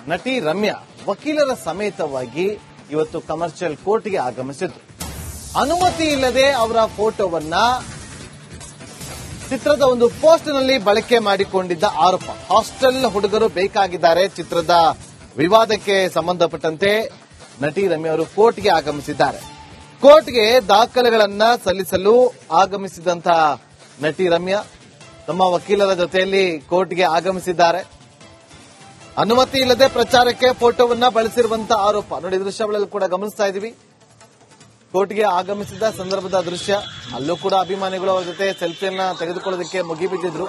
ನಟಿ ರಮ್ಯಾ ವಕೀಲರ ಸಮೇತವಾಗಿ ಇವತ್ತು ಕಮರ್ಷಿಯಲ್ ಕೋರ್ಟ್ಗೆ ಆಗಮಿಸಿದ್ರು. ಅನುಮತಿ ಇಲ್ಲದೆ ಅವರ ಫೋಟೋವನ್ನ ಚಿತ್ರದ ಒಂದು ಪೋಸ್ಟ್ನಲ್ಲಿ ಬಳಕೆ ಮಾಡಿಕೊಂಡಿದ್ದ ಆರೋಪ. ಹಾಸ್ಟೆಲ್ ಹುಡುಗರು ಬೇಕಾಗಿದ್ದಾರೆ ಚಿತ್ರದ ವಿವಾದಕ್ಕೆ ಸಂಬಂಧಪಟ್ಟಂತೆ ನಟಿ ರಮ್ಯಾ ಅವರು ಕೋರ್ಟ್ಗೆ ಆಗಮಿಸಿದ್ದಾರೆ. ಕೋರ್ಟ್ಗೆ ದಾಖಲೆಗಳನ್ನ ಸಲ್ಲಿಸಲು ಆಗಮಿಸಿದಂತಹ ನಟಿ ರಮ್ಯಾ ತಮ್ಮ ವಕೀಲರ ಜೊತೆಯಲ್ಲಿ ಕೋರ್ಟ್ಗೆ ಆಗಮಿಸಿದ್ದಾರೆ. ಅನುಮತಿ ಇಲ್ಲದೆ ಪ್ರಚಾರಕ್ಕೆ ಫೋಟೋವನ್ನ ಬಳಸಿರುವಂತಹ ಆರೋಪ ನೋಡಿ, ದೃಶ್ಯಗಳಲ್ಲಿ ಕೂಡ ಗಮನಿಸ್ತಾ ಇದೀವಿ. ಕೋರ್ಟ್ಗೆ ಆಗಮಿಸಿದ ಸಂದರ್ಭದ ದೃಶ್ಯ, ಅಲ್ಲೂ ಕೂಡ ಅಭಿಮಾನಿಗಳು ಅವರ ಜೊತೆ ಸೆಲ್ಫಿಯನ್ನ ತೆಗೆದುಕೊಳ್ಳೋದಕ್ಕೆ ಮುಗಿಬಿದ್ದಿದ್ರು.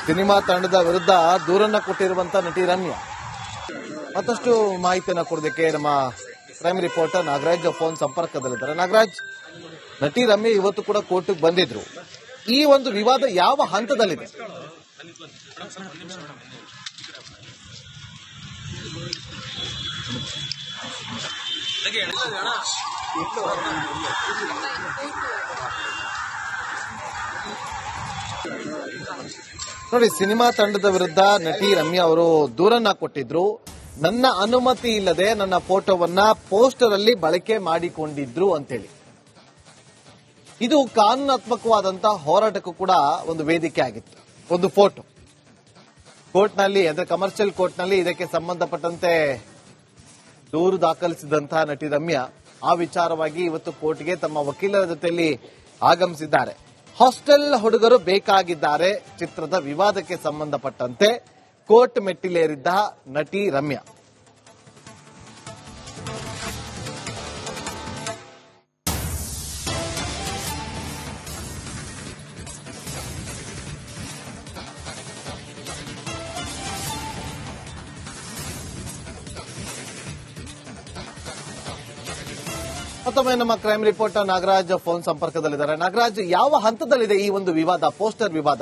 ಸಿನಿಮಾ ತಂಡದ ವಿರುದ್ಧ ದೂರನ್ನ ಕೊಟ್ಟಿರುವಂತಹ ನಟಿ ರಮ್ಯಾ ಮತ್ತಷ್ಟು ಮಾಹಿತಿಯನ್ನು ಕೊಡೋದಕ್ಕೆ ನಮ್ಮ ಕ್ರೈಮ್ ರಿಪೋರ್ಟರ್ ನಾಗರಾಜ್ ಫೋನ್ ಸಂಪರ್ಕದಲ್ಲಿದ್ದಾರೆ. ನಾಗರಾಜ್, ನಟಿ ರಮ್ಯಾ ಇವತ್ತು ಕೂಡ ಕೋರ್ಟ್ಗೆ ಬಂದಿದ್ರು. ಈ ಒಂದು ವಿವಾದ ಯಾವ ಹಂತದಲ್ಲಿದೆ? ನೋಡಿ, ಸಿನಿಮಾ ತಂಡದ ವಿರುದ್ಧ ನಟಿ ರಮ್ಯಾ ಅವರು ದೂರನ್ನ ಕೊಟ್ಟಿದ್ರು. ನನ್ನ ಅನುಮತಿ ಇಲ್ಲದೆ ನನ್ನ ಫೋಟೋವನ್ನ ಪೋಸ್ಟರ್ ಅಲ್ಲಿ ಬಳಕೆ ಮಾಡಿಕೊಂಡಿದ್ರು ಅಂತೇಳಿ. ಇದು ಕಾನೂನಾತ್ಮಕವಾದಂತಹ ಹೋರಾಟಕ್ಕೂ ಕೂಡ ಒಂದು ವೇದಿಕೆ ಆಗಿತ್ತು. ಒಂದು ಫೋಟೋ ಕೋರ್ಟ್ನಲ್ಲಿ, ಅಂದ್ರೆ ಕಮರ್ಷಿಯಲ್ ಕೋರ್ಟ್ನಲ್ಲಿ ಇದಕ್ಕೆ ಸಂಬಂಧಪಟ್ಟಂತೆ ದೂರು ದಾಖಲಿಸಿದಂತಹ ನಟಿ ರಮ್ಯಾ ಆ ವಿಚಾರವಾಗಿ ಇವತ್ತು ಕೋರ್ಟ್ಗೆ ತಮ್ಮ ವಕೀಲರ ಜೊತೆಯಲ್ಲಿ ಆಗಮಿಸಿದ್ದಾರೆ. ಹಾಸ್ಟೆಲ್ ಹುಡುಗರು ಬೇಕಾಗಿದ್ದಾರೆ ಚಿತ್ರದ ವಿವಾದಕ್ಕೆ ಸಂಬಂಧಪಟ್ಟಂತೆ ಕೋರ್ಟ್ ಮೆಟ್ಟಿಲೇರಿದ್ದ ನಟಿ ರಮ್ಯಾ. ಮತ್ತೊಮ್ಮೆ ನಮ್ಮ ಕ್ರೈಮ್ ರಿಪೋರ್ಟರ್ ನಾಗರಾಜ್ ಫೋನ್ ಸಂಪರ್ಕದಲ್ಲಿದ್ದಾರೆ. ನಾಗರಾಜ್, ಯಾವ ಹಂತದಲ್ಲಿದೆ ಈ ಒಂದು ವಿವಾದ, ಪೋಸ್ಟರ್ ವಿವಾದ?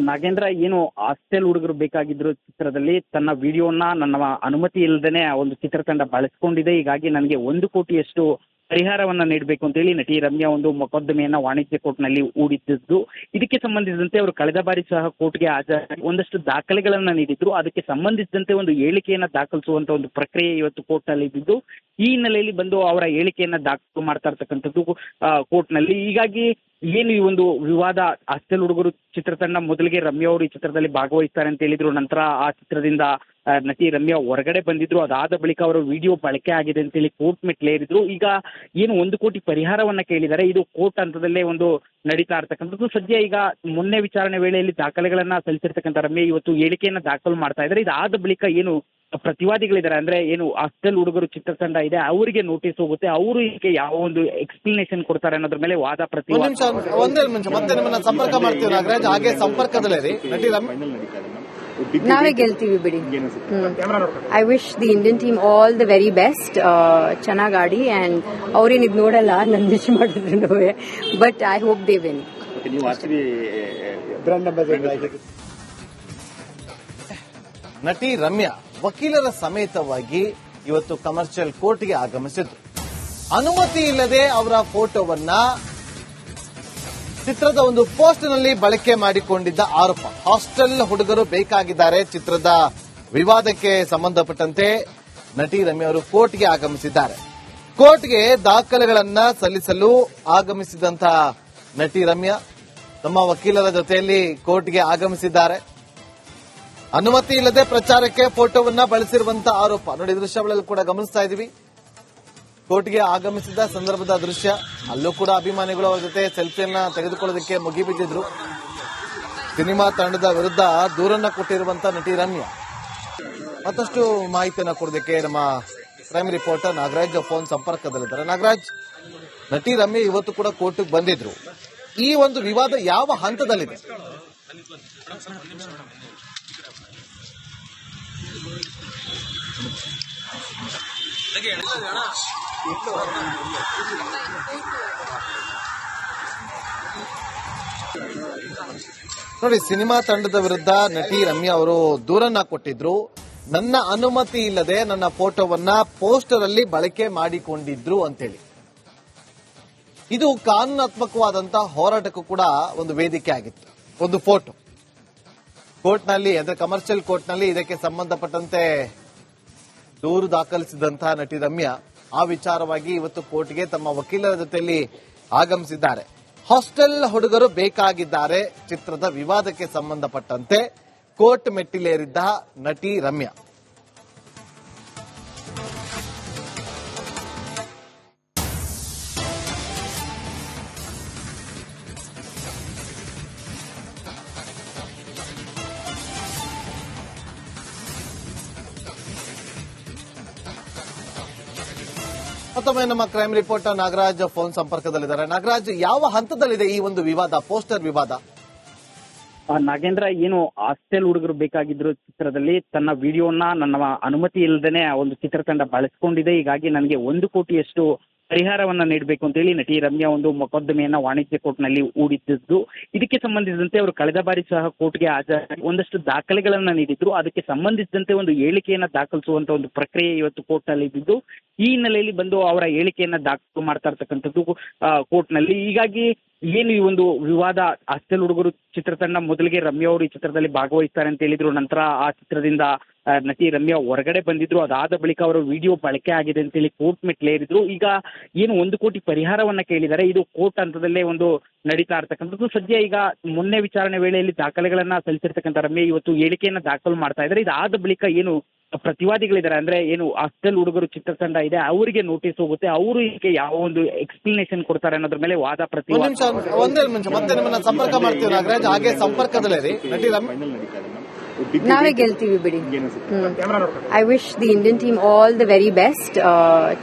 ನಾಗೇಂದ್ರ, ಏನು ಹಾಸ್ಟೆಲ್ ಹುಡುಗರು ಬೇಕಾಗಿದ್ರು ಚಿತ್ರದಲ್ಲಿ ತನ್ನ ವಿಡಿಯೋನ ನನ್ನ ಅನುಮತಿ ಇಲ್ಲದೇನೆ ಒಂದು ಚಿತ್ರತಂಡ ಬಳಸಿಕೊಂಡಿದೆ. ಹೀಗಾಗಿ ನನಗೆ 1 ಕೋಟಿಯಷ್ಟು ಪರಿಹಾರವನ್ನ ನೀಡಬೇಕು ಅಂತ ಹೇಳಿ ನಟಿ ರಮ್ಯಾ ಒಂದು ಮೊಕದ್ದಮೆಯನ್ನ ವಾಣಿಜ್ಯ ಕೋರ್ಟ್ನಲ್ಲಿ ಹೂಡಿದ್ದು. ಇದಕ್ಕೆ ಸಂಬಂಧಿಸಿದಂತೆ ಅವರು ಕಳೆದ ಬಾರಿ ಸಹ ಕೋರ್ಟ್ಗೆ ಹಾಜರಾಗಿ ಒಂದಷ್ಟು ದಾಖಲೆಗಳನ್ನ ನೀಡಿದ್ರು. ಅದಕ್ಕೆ ಸಂಬಂಧಿಸಿದಂತೆ ಒಂದು ಹೇಳಿಕೆಯನ್ನ ದಾಖಲಿಸುವಂತ ಒಂದು ಪ್ರಕ್ರಿಯೆ ಇವತ್ತು ಕೋರ್ಟ್ನಲ್ಲಿ ಇದ್ದಿದ್ದು. ಈ ಹಿನ್ನೆಲೆಯಲ್ಲಿ ಬಂದು ಅವರ ಹೇಳಿಕೆಯನ್ನ ದಾಖಲು ಮಾಡ್ತಾ ಇರ್ತಕ್ಕಂಥದ್ದು ಕೋರ್ಟ್ನಲ್ಲಿ. ಹೀಗಾಗಿ ಏನು ಈ ಒಂದು ವಿವಾದ, ಹಾಸ್ಟೆಲ್ ಹುಡುಗರು ಚಿತ್ರತಂಡ ಮೊದಲಿಗೆ ರಮ್ಯಾ ಅವರು ಈ ಚಿತ್ರದಲ್ಲಿ ಭಾಗವಹಿಸ್ತಾರೆ ಅಂತ ಹೇಳಿದ್ರು. ನಂತರ ಆ ಚಿತ್ರದಿಂದ ನಟಿ ರಮ್ಯಾ ಹೊರಗಡೆ ಬಂದಿದ್ರು. ಅದಾದ ಬಳಿಕ ಅವರ ವಿಡಿಯೋ ಬಳಕೆ ಆಗಿದೆ ಅಂತೇಳಿ ಕೋರ್ಟ್ ಮೆಟ್ಲೇರಿದ್ರು. ಈಗ ಏನು 1 ಕೋಟಿ ಪರಿಹಾರವನ್ನ ಕೇಳಿದ್ದಾರೆ. ಇದು ಕೋರ್ಟ್ ಹಂತದಲ್ಲೇ ಒಂದು ನಡೀತಾ ಇರ್ತಕ್ಕಂಥದ್ದು. ಸದ್ಯ ಈಗ ಮೊನ್ನೆ ವಿಚಾರಣೆ ವೇಳೆಯಲ್ಲಿ ದಾಖಲೆಗಳನ್ನ ಸಲ್ಲಿಸಿರ್ತಕ್ಕಂಥ ರಮ್ಯಾ ಇವತ್ತು ಹೇಳಿಕೆಯನ್ನ ದಾಖಲು ಮಾಡ್ತಾ ಇದ್ದಾರೆ. ಇದಾದ ಬಳಿಕ ಏನು ಪ್ರತಿವಾದಿಗಳಿದ್ದಾರೆ, ಅಂದ್ರೆ ಏನು ಹಾಸ್ಟೆಲ್ ಹುಡುಗರು ಚಿತ್ರತಂಡ ಇದೆ, ಅವರಿಗೆ ನೋಟಿಸ್ ಹೋಗುತ್ತೆ. ಅವರು ಇದಕ್ಕೆ ಯಾವ ಒಂದು ಎಕ್ಸ್ಪ್ಲನೇಷನ್ ಕೊಡ್ತಾರೆ ಅನ್ನೋದ್ರ ಮೇಲೆ ವಾದ ಪ್ರತಿವಾದ. ಒಂದೇ ನಿಮಿಷ ಮತ್ತೆ ನಿಮ್ಮನ್ನ ಸಂಪರ್ಕ ಮಾಡ್ತೀವಿ ನಾಗರಾಜ್, ಹಾಗೆ ಸಂಪರ್ಕದಲ್ಲಿರಿ. ನಟಿ ರಮ್ಯಾ, ನಾವೇ ಗೆಲ್ತೀವಿ ಬಿಡಿ. I wish the Indian team all the very best. ಚೆನ್ನಾಗಿ ಆಡಿ, ಅಂಡ್ ಅವ್ರೇನ್ ಇದು ನೋಡಲ್ಲ ನನ್ ವಿಶ್ ಮಾಡಿದ್ರು, but I hope they win. ನಟಿ ರಮ್ಯಾ ವಕೀಲರ ಸಮೇತವಾಗಿ ಇವತ್ತು ಕಮರ್ಷಿಯಲ್ ಕೋರ್ಟ್ಗೆ ಆಗಮಿಸಿದ್ರು. ಅನುಮತಿ ಇಲ್ಲದೆ ಅವರ ಫೋಟೋವನ್ನ ಚಿತ್ರದ ಒಂದು ಪೋಸ್ಟ್ನಲ್ಲಿ ಬಳಕೆ ಮಾಡಿಕೊಂಡಿದ್ದ ಆರೋಪ. ಹಾಸ್ಟೆಲ್ ಹುಡುಗರು ಬೇಕಾಗಿದ್ದಾರೆ ಚಿತ್ರದ ವಿವಾದಕ್ಕೆ ಸಂಬಂಧಪಟ್ಟಂತೆ ನಟಿ ರಮ್ಯಾ ಅವರು ಕೋರ್ಟ್ಗೆ ಆಗಮಿಸಿದ್ದಾರೆ. ಕೋರ್ಟ್ಗೆ ದಾಖಲೆಗಳನ್ನ ಸಲ್ಲಿಸಲು ಆಗಮಿಸಿದಂತಹ ನಟಿ ರಮ್ಯಾ ತಮ್ಮ ವಕೀಲರ ಜೊತೆಯಲ್ಲಿ ಕೋರ್ಟ್ಗೆ ಆಗಮಿಸಿದ್ದಾರೆ. ಅನುಮತಿ ಇಲ್ಲದೆ ಪ್ರಚಾರಕ್ಕೆ ಫೋಟೋವನ್ನ ಬಳಸಿರುವಂತಹ ಆರೋಪ ನೋಡಿ, ದೃಶ್ಯಗಳಲ್ಲಿ ಕೂಡ ಗಮನಿಸ್ತಾ ಇದೀವಿ. ಕೋರ್ಟ್ಗೆ ಆಗಮಿಸಿದ ಸಂದರ್ಭದ ದೃಶ್ಯ, ಅಲ್ಲೂ ಕೂಡ ಅಭಿಮಾನಿಗಳು ಅವರ ಜೊತೆ ಸೆಲ್ಫಿಯನ್ನ ತೆಗೆದುಕೊಳ್ಳೋದಕ್ಕೆ ಮುಗಿಬಿದ್ದಿದ್ರು. ಸಿನಿಮಾ ತಂಡದ ವಿರುದ್ಧ ದೂರನ್ನ ಕೊಟ್ಟಿರುವಂತಹ ನಟಿ ರಮ್ಯಾ ಮತ್ತಷ್ಟು ಮಾಹಿತಿಯನ್ನು ಕೊಡೋದಕ್ಕೆ ನಮ್ಮ ಕ್ರೈಮ್ ರಿಪೋರ್ಟರ್ ನಾಗರಾಜ್ ಫೋನ್ ಸಂಪರ್ಕದಲ್ಲಿದ್ದಾರೆ. ನಾಗರಾಜ್, ನಟಿ ರಮ್ಯಾ ಇವತ್ತು ಕೂಡ ಕೋರ್ಟ್ಗೆ ಬಂದಿದ್ರು. ಈ ಒಂದು ವಿವಾದ ಯಾವ ಹಂತದಲ್ಲಿದೆ? ನೋಡಿ, ಸಿನಿಮಾ ತಂಡದ ವಿರುದ್ಧ ನಟಿ ರಮ್ಯಾ ಅವರು ದೂರನ್ನ ಕೊಟ್ಟಿದ್ರು. ನನ್ನ ಅನುಮತಿ ಇಲ್ಲದೆ ನನ್ನ ಫೋಟೋವನ್ನ ಪೋಸ್ಟರ್ ಅಲ್ಲಿ ಬಳಕೆ ಮಾಡಿಕೊಂಡಿದ್ರು ಅಂತೇಳಿ. ಇದು ಕಾನೂನಾತ್ಮಕವಾದಂತಹ ಹೋರಾಟಕ್ಕೂ ಕೂಡ ಒಂದು ವೇದಿಕೆ ಆಗಿತ್ತು. ಒಂದು ಫೋಟೋ ಕೋರ್ಟ್ನಲ್ಲಿ ಅಂದ್ರೆ ಕಮರ್ಷಿಯಲ್ ಕೋರ್ಟ್ನಲ್ಲಿ ಇದಕ್ಕೆ ಸಂಬಂಧಪಟ್ಟಂತೆ ದೂರು ದಾಖಲಿಸಿದಂತಹ ನಟಿ ರಮ್ಯಾ ಆ ವಿಚಾರವಾಗಿ ಇವತ್ತು ಕೋರ್ಟ್ಗೆ ತಮ್ಮ ವಕೀಲರ ಜೊತೆಯಲ್ಲಿ ಆಗಮಿಸಿದ್ದಾರೆ. ಹಾಸ್ಟೆಲ್ ಹುಡುಗರು ಬೇಕಾಗಿದ್ದಾರೆ ಚಿತ್ರದ ವಿವಾದಕ್ಕೆ ಸಂಬಂಧಪಟ್ಟಂತೆ ಕೋರ್ಟ್ ಮೆಟ್ಟಿಲೇರಿದ್ದ ನಟಿ ರಮ್ಯಾ. ಮತ್ತೊಮ್ಮೆ ನಮ್ಮ ಕ್ರೈಮ್ ರಿಪೋರ್ಟರ್ ನಾಗರಾಜ್ ಫೋನ್ ಸಂಪರ್ಕದಲ್ಲಿದ್ದಾರೆ. ನಾಗರಾಜ್, ಯಾವ ಹಂತದಲ್ಲಿದೆ ಈ ಒಂದು ವಿವಾದ, ಪೋಸ್ಟರ್ ವಿವಾದ? ನಾಗೇಂದ್ರ, ಏನು ಹಾಸ್ಟೆಲ್ ಹುಡುಗರು ಬೇಕಾಗಿದ್ರು ಚಿತ್ರದಲ್ಲಿ ತನ್ನ ವಿಡಿಯೋನ ನನ್ನ ಅನುಮತಿ ಇಲ್ಲದೇನೆ ಒಂದು ಚಿತ್ರತಂಡ ಬಳಸಿಕೊಂಡಿದೆ. ಹೀಗಾಗಿ ನನಗೆ 1 ಕೋಟಿಯಷ್ಟು ಪರಿಹಾರವನ್ನ ನೀಡಬೇಕು ಅಂತ ಹೇಳಿ ನಟಿ ರಮ್ಯಾ ಒಂದು ಮೊಕದ್ದಮೆಯನ್ನ ವಾಣಿಜ್ಯ ಕೋರ್ಟ್ನಲ್ಲಿ ಹೂಡಿದ್ದು. ಇದಕ್ಕೆ ಸಂಬಂಧಿಸಿದಂತೆ ಅವರು ಕಳೆದ ಬಾರಿ ಸಹ ಕೋರ್ಟ್ಗೆ ಹಾಜರಾಗಿ ಒಂದಷ್ಟು ದಾಖಲೆಗಳನ್ನ ನೀಡಿದ್ರು. ಅದಕ್ಕೆ ಸಂಬಂಧಿಸಿದಂತೆ ಒಂದು ಹೇಳಿಕೆಯನ್ನ ದಾಖಲಿಸುವಂತ ಒಂದು ಪ್ರಕ್ರಿಯೆ ಇವತ್ತು ಕೋರ್ಟ್ನಲ್ಲಿ ಇದ್ದಿದ್ದು. ಈ ಹಿನ್ನೆಲೆಯಲ್ಲಿ ಬಂದು ಅವರ ಹೇಳಿಕೆಯನ್ನ ದಾಖಲು ಮಾಡ್ತಾ ಇರ್ತಕ್ಕಂಥದ್ದು ಕೋರ್ಟ್ನಲ್ಲಿ. ಹೀಗಾಗಿ ಏನು ಈ ಒಂದು ವಿವಾದ, ಹಾಸ್ಟೆಲ್ ಹುಡುಗರು ಚಿತ್ರತಂಡ ಮೊದಲಿಗೆ ರಮ್ಯಾ ಅವರು ಈ ಚಿತ್ರದಲ್ಲಿ ಭಾಗವಹಿಸ್ತಾರೆ ಅಂತ ಹೇಳಿದ್ರು. ನಂತರ ಆ ಚಿತ್ರದಿಂದ ನಟಿ ರಮ್ಯಾ ಹೊರಗಡೆ ಬಂದಿದ್ರು. ಅದಾದ ಬಳಿಕ ಅವರ ವಿಡಿಯೋ ಬಳಕೆ ಆಗಿದೆ ಅಂತ ಹೇಳಿ ಕೋರ್ಟ್ ಮೆಟ್ಲೇರಿದ್ರು. ಈಗ ಏನು 1 ಕೋಟಿ ಪರಿಹಾರವನ್ನ ಕೇಳಿದ್ದಾರೆ. ಇದು ಕೋರ್ಟ್ ಹಂತದಲ್ಲೇ ಒಂದು ನಡೀತಾ ಇರ್ತಕ್ಕಂಥದ್ದು. ಸದ್ಯ ಈಗ ಮೊನ್ನೆ ವಿಚಾರಣೆ ವೇಳೆಯಲ್ಲಿ ದಾಖಲೆಗಳನ್ನ ಸಲ್ಲಿಸಿರ್ತಕ್ಕಂಥ ರಮ್ಯಾ ಇವತ್ತು ಹೇಳಿಕೆಯನ್ನ ದಾಖಲು ಮಾಡ್ತಾ ಇದ್ದಾರೆ. ಇದಾದ ಬಳಿಕ ಏನು ಪ್ರತಿವಾದಿಗಳಿದ್ದಾರೆ, ಅಂದ್ರೆ ಏನು ಹಾಸ್ಟೆಲ್ ಹುಡುಗರು ಚಿತ್ರತಂಡ ಇದೆ, ಅವರಿಗೆ ನೋಟಿಸ್ ಹೋಗುತ್ತೆ. ಅವರು ಇದಕ್ಕೆ ಯಾವ ಒಂದು ಎಕ್ಸ್ಪ್ಲನೇಷನ್ ಕೊಡ್ತಾರೆ ಅನ್ನೋದ್ರ ಮೇಲೆ ವಾದ ಪ್ರತಿವಾದ. ಒಂದೇ ನಿಮಿಷ ಮತ್ತೆ ನಿಮ್ಮನ್ನ ಸಂಪರ್ಕ ಮಾಡ್ತೀವಿ ನಾಗರಾಜ್, ಹಾಗೆ ಸಂಪರ್ಕದಲ್ಲೇ ನಟಿ ರಮ್ಯಾ. ನಾವೇ ಗೆಲ್ತೀವಿ ಬಿಡಿ. I wish the Indian team all the very best.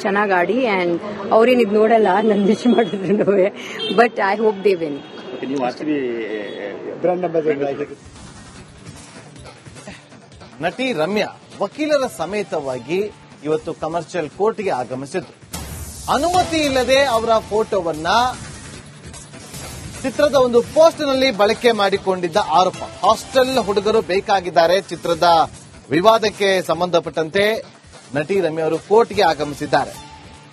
ಚೆನ್ನಾಗಿ ಆಡಿ ಅಂಡ್ ಅವ್ರೇನ್ ಇದು ನೋಡಲ್ಲ ನನ್ ವಿಶ್ ಮಾಡಿದ್ರು, but I hope they win. ನಟಿ ರಮ್ಯಾ ವಕೀಲರ ಸಮೇತವಾಗಿ ಇವತ್ತು ಕಮರ್ಷಿಯಲ್ ಕೋರ್ಟ್ಗೆ ಆಗಮಿಸಿದ್ರು. ಅನುಮತಿ ಇಲ್ಲದೆ ಅವರ ಫೋಟೋವನ್ನ ಚಿತ್ರದ ಒಂದು ಪೋಸ್ಟ್ನಲ್ಲಿ ಬಳಕೆ ಮಾಡಿಕೊಂಡಿದ್ದ ಆರೋಪ. ಹಾಸ್ಟೆಲ್ ಹುಡುಗರು ಬೇಕಾಗಿದ್ದಾರೆ ಚಿತ್ರದ ವಿವಾದಕ್ಕೆ ಸಂಬಂಧಪಟ್ಟಂತೆ ನಟಿ ರಮ್ಯಾ ಅವರು ಕೋರ್ಟ್ಗೆ ಆಗಮಿಸಿದ್ದಾರೆ.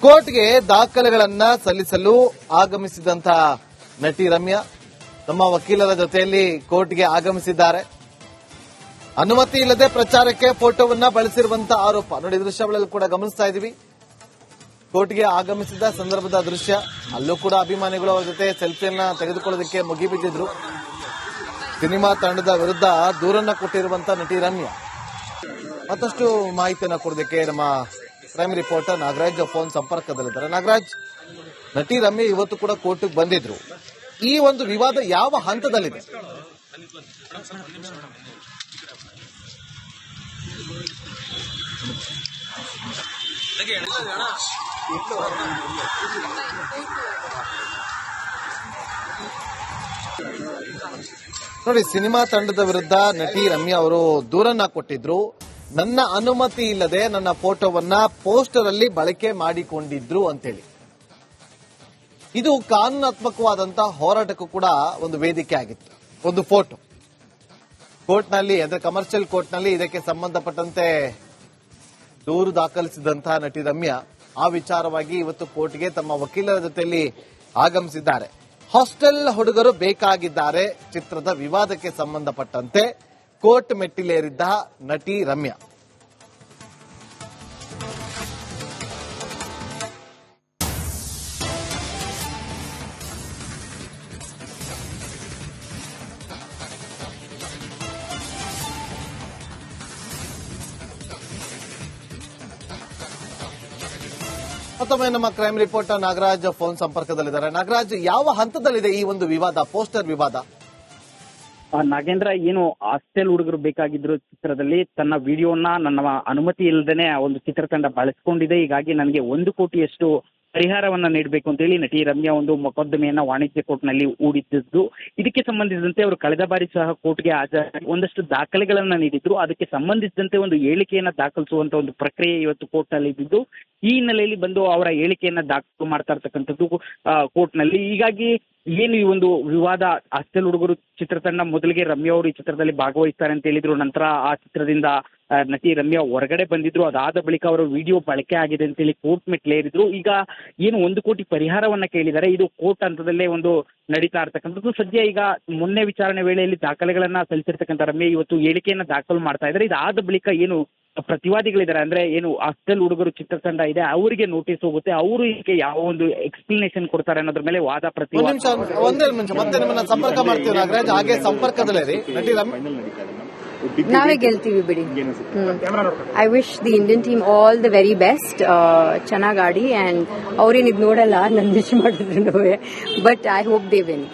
ಕೋರ್ಟ್ಗೆ ದಾಖಲೆಗಳನ್ನ ಸಲ್ಲಿಸಲು ಆಗಮಿಸಿದಂತಹ ನಟಿ ರಮ್ಯಾ ತಮ್ಮ ವಕೀಲರ ಜೊತೆಯಲ್ಲಿ ಕೋರ್ಟ್ಗೆ ಆಗಮಿಸಿದ್ದಾರೆ. ಅನುಮತಿ ಇಲ್ಲದೆ ಪ್ರಚಾರಕ್ಕೆ ಫೋಟೋವನ್ನ ಬಳಸಿರುವಂತಹ ಆರೋಪ ನೋಡಿ, ದೃಶ್ಯಗಳಲ್ಲಿ ಕೂಡ ಗಮನಿಸ್ತಾ ಇದೀವಿ. ಕೋರ್ಟ್ಗೆ ಆಗಮಿಸಿದ ಸಂದರ್ಭದ ದೃಶ್ಯ, ಅಲ್ಲೂ ಕೂಡ ಅಭಿಮಾನಿಗಳು ಅವರ ಜೊತೆ ಸೆಲ್ಫಿಯನ್ನ ತೆಗೆದುಕೊಳ್ಳೋದಕ್ಕೆ ಮುಗಿಬಿದ್ದಿದ್ರು. ಸಿನಿಮಾ ತಂಡದ ವಿರುದ್ಧ ದೂರನ್ನ ಕೊಟ್ಟಿರುವಂತಹ ನಟಿ ರಮ್ಯಾ. ಮತ್ತಷ್ಟು ಮಾಹಿತಿಯನ್ನ ಕೊಡೋದಕ್ಕೆ ನಮ್ಮ ಕ್ರೈಮ್ ರಿಪೋರ್ಟರ್ ನಾಗರಾಜ್ ಫೋನ್ ಸಂಪರ್ಕದಲ್ಲಿದ್ದಾರೆ. ನಾಗರಾಜ್, ನಟಿ ರಮ್ಯಾ ಇವತ್ತು ಕೂಡ ಕೋರ್ಟ್ಗೆ ಬಂದಿದ್ರು. ಈ ಒಂದು ವಿವಾದ ಯಾವ ಹಂತದಲ್ಲಿದೆ? ನೋಡಿ, ಸಿನಿಮಾ ತಂಡದ ವಿರುದ್ಧ ನಟಿ ರಮ್ಯಾ ಅವರು ದೂರನ್ನ ಕೊಟ್ಟಿದ್ರು. ನನ್ನ ಅನುಮತಿ ಇಲ್ಲದೆ ನನ್ನ ಫೋಟೋವನ್ನ ಪೋಸ್ಟರ್ ಅಲ್ಲಿ ಬಳಕೆ ಮಾಡಿಕೊಂಡಿದ್ರು ಅಂತೇಳಿ. ಇದು ಕಾನೂನಾತ್ಮಕವಾದಂತಹ ಹೋರಾಟಕ್ಕೂ ಕೂಡ ಒಂದು ವೇದಿಕೆ ಆಗಿತ್ತು. ಒಂದು ಫೋಟೋ ಕೋರ್ಟ್ನಲ್ಲಿ ಅಂದ್ರೆ ಕಮರ್ಷಿಯಲ್ ಕೋರ್ಟ್ನಲ್ಲಿ ಇದಕ್ಕೆ ಸಂಬಂಧಪಟ್ಟಂತೆ ದೂರು ದಾಖಲಿಸಿದಂತಹ ನಟಿ ರಮ್ಯಾ ಆ ವಿಚಾರವಾಗಿ ಇವತ್ತು ಕೋರ್ಟ್ಗೆ ತಮ್ಮ ವಕೀಲರ ಜೊತೆಯಲ್ಲಿ ಆಗಮಿಸಿದ್ದಾರೆ. ಹಾಸ್ಟೆಲ್ ಹುಡುಗರು ಬೇಕಾಗಿದ್ದಾರೆ ಚಿತ್ರದ ವಿವಾದಕ್ಕೆ ಸಂಬಂಧಪಟ್ಟಂತೆ ಕೋರ್ಟ್ ಮೆಟ್ಟಿಲೇರಿದ್ದ ನಟಿ ರಮ್ಯಾ. ಮತ್ತೊಮ್ಮೆ ನಮ್ಮ ಕ್ರೈಮ್ ರಿಪೋರ್ಟರ್ ನಾಗರಾಜ್ ಫೋನ್ ಸಂಪರ್ಕದಲ್ಲಿದ್ದಾರೆ. ನಾಗರಾಜ್, ಯಾವ ಹಂತದಲ್ಲಿದೆ ಈ ಒಂದು ವಿವಾದ, ಪೋಸ್ಟರ್ ವಿವಾದ? ನಾಗೇಂದ್ರ, ಏನು ಹಾಸ್ಟೆಲ್ ಹುಡುಗರು ಬೇಕಾಗಿದ್ರು ಚಿತ್ರದಲ್ಲಿ ತನ್ನ ವಿಡಿಯೋನ ನನ್ನ ಅನುಮತಿ ಇಲ್ಲದೇನೆ ಒಂದು ಚಿತ್ರತಂಡ ಬಳಸಿಕೊಂಡಿದೆ. ಹೀಗಾಗಿ ನನಗೆ 1 ಕೋಟಿಯಷ್ಟು ಪರಿಹಾರವನ್ನ ನೀಡಬೇಕು ಅಂತ ಹೇಳಿ ನಟಿ ರಮ್ಯಾ ಒಂದು ಮೊಕದ್ದಮೆಯನ್ನ ವಾಣಿಜ್ಯ ಕೋರ್ಟ್ನಲ್ಲಿ ಹೂಡಿದ್ದು. ಇದಕ್ಕೆ ಸಂಬಂಧಿಸಿದಂತೆ ಅವರು ಕಳೆದ ಬಾರಿ ಸಹ ಕೋರ್ಟ್ಗೆ ಹಾಜರಾಗಿ ಒಂದಷ್ಟು ದಾಖಲೆಗಳನ್ನ ನೀಡಿದ್ರು. ಅದಕ್ಕೆ ಸಂಬಂಧಿಸಿದಂತೆ ಒಂದು ಹೇಳಿಕೆಯನ್ನ ದಾಖಲಿಸುವಂತ ಒಂದು ಪ್ರಕ್ರಿಯೆ ಇವತ್ತು ಕೋರ್ಟ್ನಲ್ಲಿ ಇದ್ದಿದ್ದು. ಈ ಹಿನ್ನೆಲೆಯಲ್ಲಿ ಬಂದು ಅವರ ಹೇಳಿಕೆಯನ್ನ ದಾಖಲು ಮಾಡ್ತಾ ಇರ್ತಕ್ಕಂಥದ್ದು ಕೋರ್ಟ್ನಲ್ಲಿ. ಹೀಗಾಗಿ ಏನು ಈ ಒಂದು ವಿವಾದ, ಹಾಸ್ಟೆಲ್ ಹುಡುಗರು ಚಿತ್ರತಂಡ ಮೊದಲಿಗೆ ರಮ್ಯಾ ಅವರು ಈ ಚಿತ್ರದಲ್ಲಿ ಭಾಗವಹಿಸ್ತಾರೆ ಅಂತ ಹೇಳಿದ್ರು. ನಂತರ ಆ ಚಿತ್ರದಿಂದ ನಟಿ ರಮ್ಯಾ ಹೊರಗಡೆ ಬಂದಿದ್ರು. ಅದಾದ ಬಳಿಕ ಅವರ ವಿಡಿಯೋ ಬಳಕೆ ಆಗಿದೆ ಅಂತೇಳಿ ಕೋರ್ಟ್ ಮೆಟ್ಲೇರಿದ್ರು. ಈಗ ಏನು 1 ಕೋಟಿ ಪರಿಹಾರವನ್ನ ಕೇಳಿದ್ದಾರೆ. ಇದು ಕೋರ್ಟ್ ಹಂತದಲ್ಲೇ ಒಂದು ನಡೀತಾ ಇರ್ತಕ್ಕಂಥದ್ದು. ಸದ್ಯ ಈಗ ಮೊನ್ನೆ ವಿಚಾರಣೆ ವೇಳೆಯಲ್ಲಿ ದಾಖಲೆಗಳನ್ನ ಸಲ್ಲಿಸಿರ್ತಕ್ಕಂಥ ರಮ್ಯಾ ಇವತ್ತು ಹೇಳಿಕೆಯನ್ನ ದಾಖಲು ಮಾಡ್ತಾ ಇದ್ದಾರೆ. ಇದಾದ ಬಳಿಕ ಏನು ಪ್ರತಿವಾದಿಗಳಿದ್ದಾರೆ, ಅಂದ್ರೆ ಏನು ಹಾಸ್ಟೆಲ್ ಹುಡುಗರು ಚಿತ್ರತಂಡ ಇದೆ, ಅವರಿಗೆ ನೋಟಿಸ್ ಹೋಗುತ್ತೆ. ಅವರು ಇದಕ್ಕೆ ಯಾವ ಒಂದು ಎಕ್ಸ್ಪ್ಲನೇಷನ್ ಕೊಡ್ತಾರೆ ಅನ್ನೋದ್ರ ಮೇಲೆ ವಾದ ಪ್ರತಿವಾದ. ಒಂದೇ ನಿಮಿಷ ಮತ್ತೆ ನಿಮ್ಮನ್ನ ಸಂಪರ್ಕ ಮಾಡ್ತೀವಿ ನಾಗರಾಜ್. ಹಾಗೆ ಸಂಪರ್ಕದಲ್ಲೇ ನಟಿ ನಾವೇ ಗೆಲ್ತೀವಿ ಬಿಡಿ. I wish the Indian team all the very best. ಚೆನ್ನಾಗಿ ಆಡಿ ಅಂಡ್ ಅವ್ರೇನ್ ಇದು ನೋಡಲ್ಲ ನನ್ ವಿಶ್ ಮಾಡಿದ್ರು, but I hope they win.